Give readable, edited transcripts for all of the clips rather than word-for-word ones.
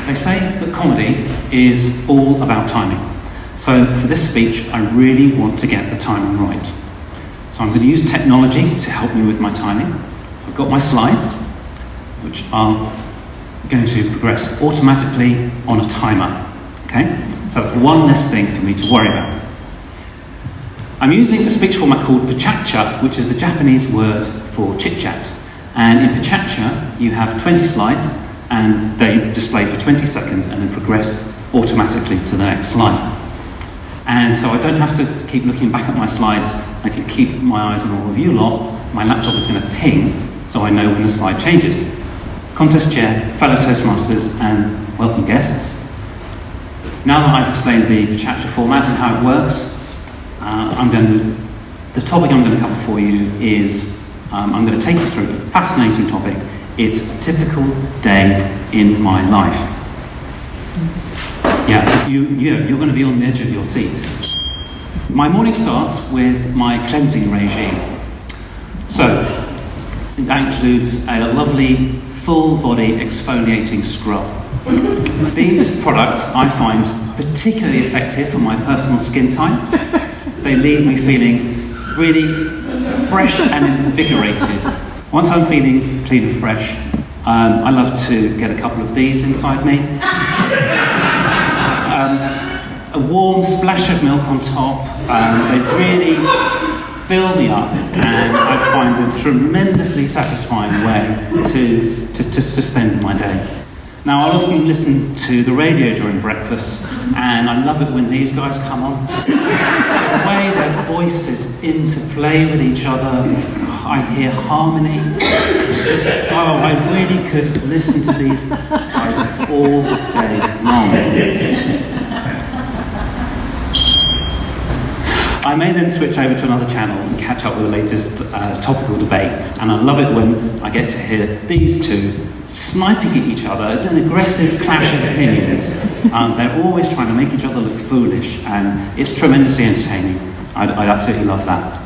They say that comedy is all about timing. So for this speech, I really want to get the timing right. So I'm going to use technology to help me with my timing. I've got my slides, which are going to progress automatically on a timer. Okay? So that's one less thing for me to worry about. I'm using a speech format called pachacha, which is the Japanese word for chit-chat. And in pachacha, you have 20 slides, and they display for 20 seconds and then progress automatically to the next slide. And so I don't have to keep looking back at my slides. I can keep my eyes on all of you lot. My laptop is going to ping, so I know when the slide changes. Contest chair, fellow Toastmasters, and welcome guests. Now that I've explained the pachacha format and how it works, the topic I'm going to cover for you is, I'm going to take you through a fascinating topic. It's a typical day in my life. Yeah, you're going to be on the edge of your seat. My morning starts with my cleansing regime. So, that includes a lovely full-body exfoliating scrub. These products I find particularly effective for my personal skin type. They leave me feeling really fresh and invigorated. Once I'm feeling clean and fresh, I love to get a couple of these inside me. A warm splash of milk on top. They really fill me up, and I find a tremendously satisfying way to spend my day. Now, I'll often listen to the radio during breakfast, and I love it when these guys come on. The way their voices interplay with each other, I hear harmony. It's just, I really could listen to these guys all day long. I may then switch over to another channel and catch up with the latest topical debate, and I love it when I get to hear these two sniping at each other, an aggressive clash of opinions. They're always trying to make each other look foolish, and it's tremendously entertaining. I absolutely love that.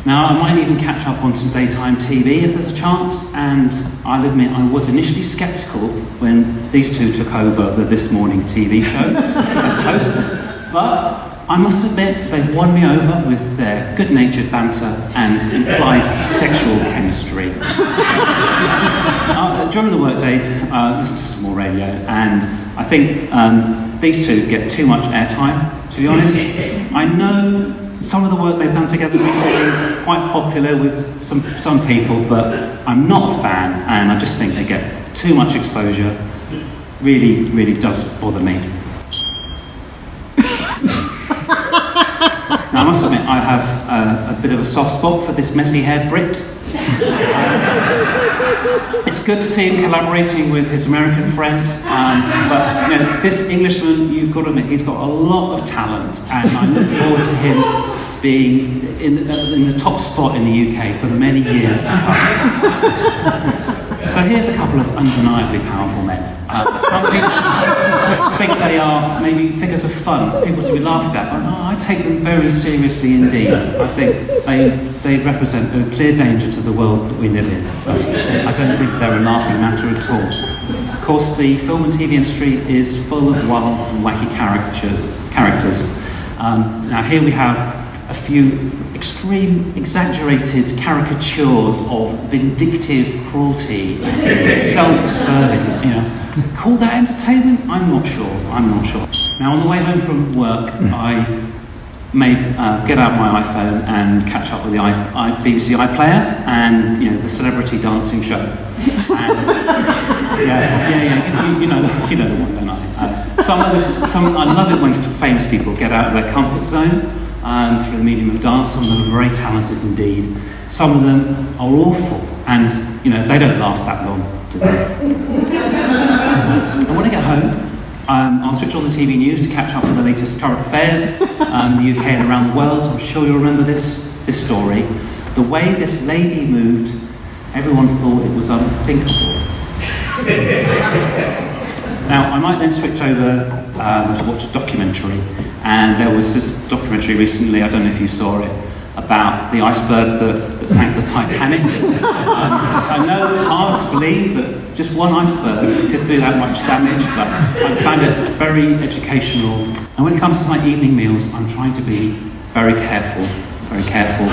Now, I might even catch up on some daytime TV if there's a chance, and I'll admit I was initially sceptical when these two took over the This Morning TV show as hosts, but I must admit they've won me over with their good-natured banter and implied sexual chemistry. During the workday, listen to some more radio, and I think these two get too much airtime, to be honest. I know some of the work they've done together recently is quite popular with some people, but I'm not a fan, and I just think they get too much exposure. Really, really does bother me. Now, I must admit, I have a bit of a soft spot for this messy-haired Brit. It's good to see him collaborating with his American friend, but you know, this Englishman, you've got to admit, he's got a lot of talent, and I look forward to him being in the top spot in the UK for many years to come. So here's a couple of undeniably powerful men. Some people think they are maybe figures of fun, people to be laughed at, but I take them very seriously indeed. I think they represent a clear danger to the world that we live in, so I don't think they're a laughing matter at all. Of course, the film and TV industry is full of wild and wacky characters. Now here we have a few extreme, exaggerated caricatures of vindictive cruelty, self-serving, you know. Call that entertainment? I'm not sure. Now, on the way home from work, I may get out my iPhone and catch up with the BBC iPlayer and, you know, the celebrity dancing show. And, you know the one, don't I? I love it when famous people get out of their comfort zone through the medium of dance. Some of them are very talented indeed. Some of them are awful, and you know they don't last that long, do they? And when I get home, I'll switch on the TV news to catch up with the latest current affairs in the UK and around the world. I'm sure you'll remember this story. The way this lady moved, everyone thought it was unthinkable. Now, I might then switch over to watch a documentary, and there was this documentary recently, I don't know if you saw it, about the iceberg that sank the Titanic. I know it's hard to believe that just one iceberg could do that much damage, but I found it very educational. And when it comes to my evening meals, I'm trying to be very careful, very careful.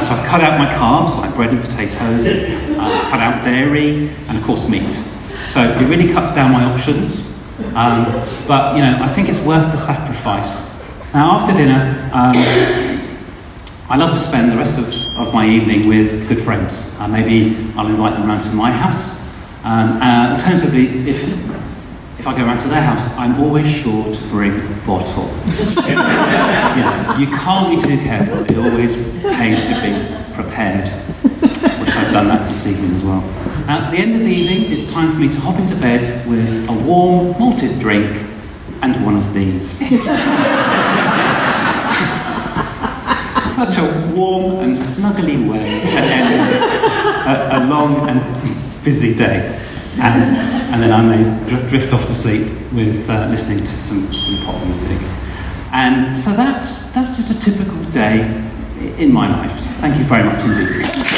So I cut out my carbs, like bread and potatoes, cut out dairy, and of course meat. So it really cuts down my options, but I think it's worth the sacrifice. Now after dinner, I love to spend the rest of my evening with good friends. Maybe I'll invite them around to my house. Alternatively, if I go around to their house, I'm always sure to bring a bottle. You can't be too careful. It always pays to be prepared, which I've done that this evening as well. At the end of the evening, it's time for me to hop into bed with a warm, malted drink and one of these. Such a warm and snuggly way to end a long and busy day. And then I may drift off to sleep with listening to some pop music. And so that's just a typical day in my life. Thank you very much indeed.